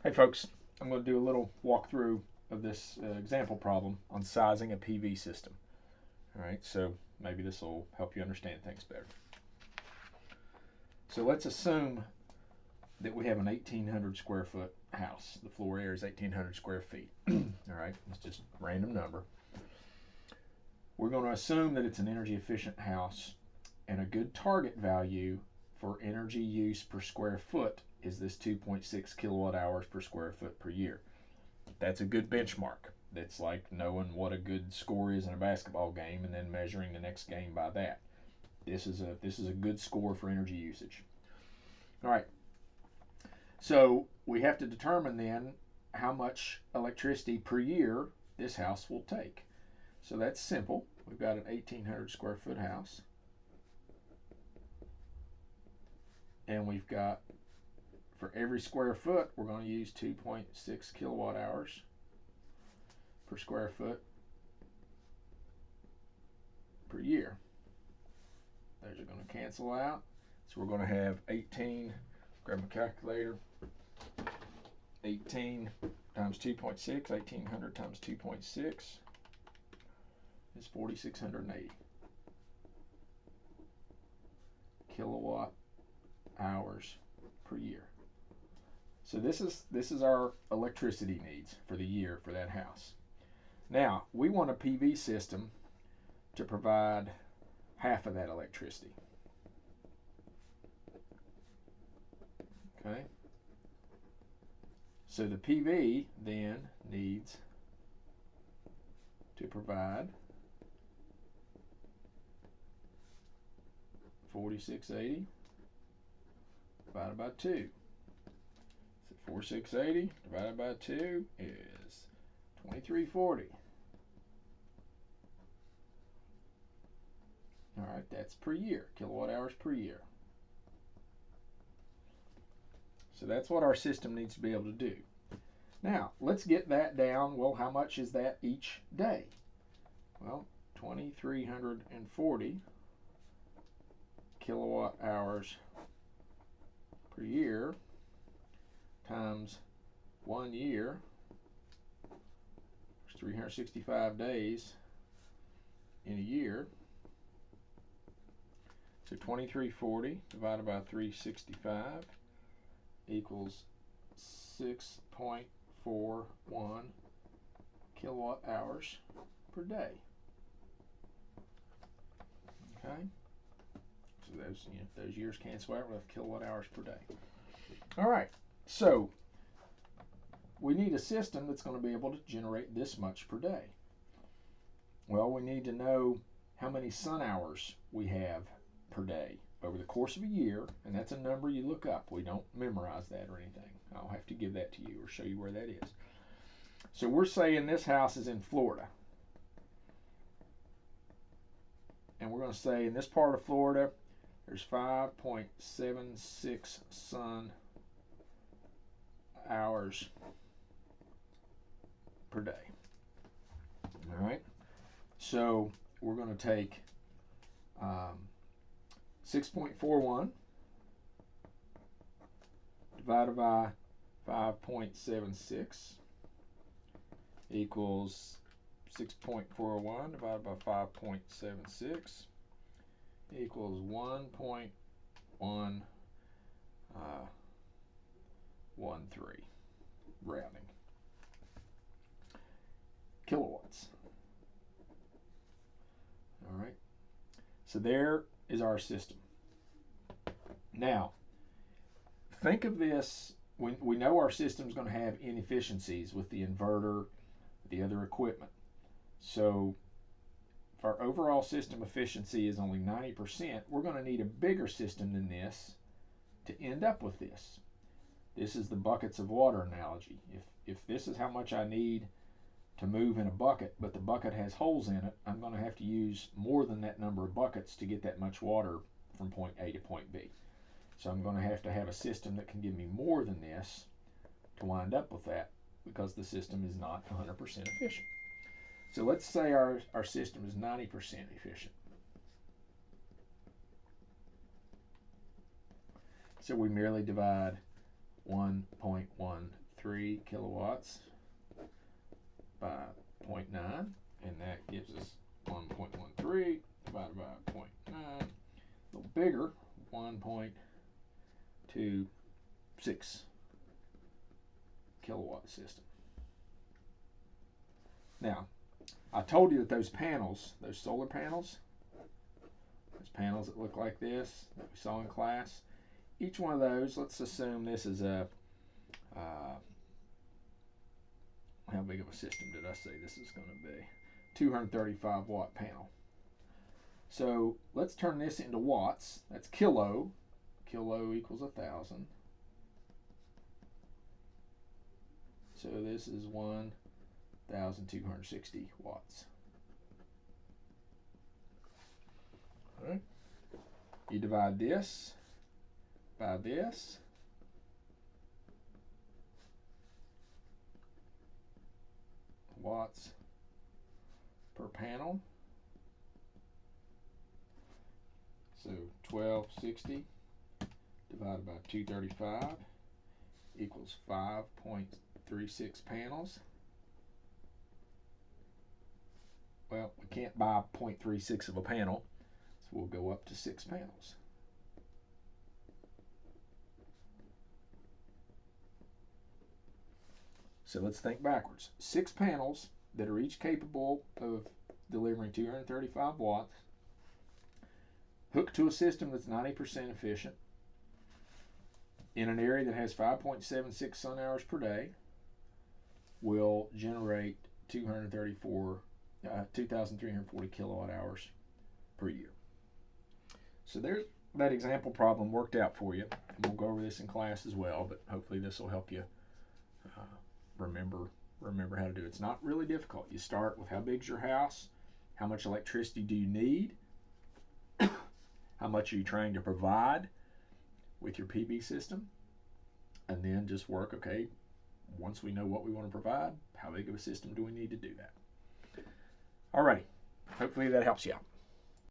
Hey folks, I'm going to do a little walkthrough of this example problem on sizing a PV system. All right, so maybe this will help you understand things better. So let's assume that we have an 1,800 square foot house. The floor area is 1,800 square feet. All right, it's just a random number. We're going to assume that it's an energy efficient house, and a good target value for energy use per square foot is this 2.6 kilowatt hours per square foot per year. That's a good benchmark. That's like knowing what a good score is in a basketball game and then measuring the next game by that. This is a good score for energy usage. All right. So we have to determine then how much electricity per year this house will take. So that's simple. We've got an 1,800 square foot house, and we've got, for every square foot, we're going to use 2.6 kilowatt hours per square foot per year. Those are going to cancel out. So we're going to have 18, grab my calculator, 18 times 2.6, 1,800 times 2.6 is 4,680 kilowatt hours per year. So this is our electricity needs for the year for that house. Now, we want a PV system to provide half of that electricity. Okay? So the PV then needs to provide 4,680 divided by 2. So 4,680 divided by 2 is 2,340. All right, that's per year, kilowatt hours per year. So that's what our system needs to be able to do. Now, let's get that down. Well, how much is that each day? Well, 2,340 kilowatt hours per year times 1 year. There's 365 days in a year. So 2,340 divided by 365 equals 6.41 kilowatt hours per day. Okay, so those years cancel out, we'll have kilowatt hours per day. All right, so we need a system that's going to be able to generate this much per day. Well, we need to know how many sun hours we have per day over the course of a year, and that's a number you look up. We don't memorize that or anything. I'll have to give that to you or show you where that is. So we're saying this house is in Florida, and we're going to say in this part of Florida there's 5.76 sun hours per day. All right, so we're going to take 6.41 divided by 5.76 equals 6.41 divided by 5.76 equals 1.113, rounding, kilowatts. All right, so there is our system. Now, think of this, we know our system is going to have inefficiencies with the inverter, the other equipment. So if our overall system efficiency is only 90%, we're going to need a bigger system than this to end up with this. This is the buckets of water analogy. If this is how much I need to move in a bucket, but the bucket has holes in it, I'm going to have to use more than that number of buckets to get that much water from point A to point B. So I'm going to have a system that can give me more than this to wind up with that, because the system is not 100% efficient. So let's say our system is 90% efficient. So we merely divide 1.13 kilowatts by 0.9, and that gives us 1.13 divided by 0.9, a little bigger, 1.26 kilowatt system. Now, I told you that those panels, those solar panels, those panels that look like this that we saw in class, each one of those, let's assume this is a, how big of a system did I say this is going to be? 235 watt panel. So let's turn this into watts. That's kilo. Kilo equals 1,000. So this is 1,260 watts. All right. You divide this by this. Watts per panel. So 1260 divided by 235 equals 5.36 panels. Well, we can't buy 0.36 of a panel, so we'll go up to 6 panels. So let's think backwards. 6 panels that are each capable of delivering 235 watts, hooked to a system that's 90% efficient, in an area that has 5.76 sun hours per day, will generate 2,340 kilowatt hours per year. So there's that example problem worked out for you. And we'll go over this in class as well, but hopefully this will help you remember how to do it. It's not really difficult. You start with how big's your house, how much electricity do you need, how much are you trying to provide with your PV system, and then just work, okay, once we know what we want to provide, how big of a system do we need to do that? Alrighty, hopefully that helps you out.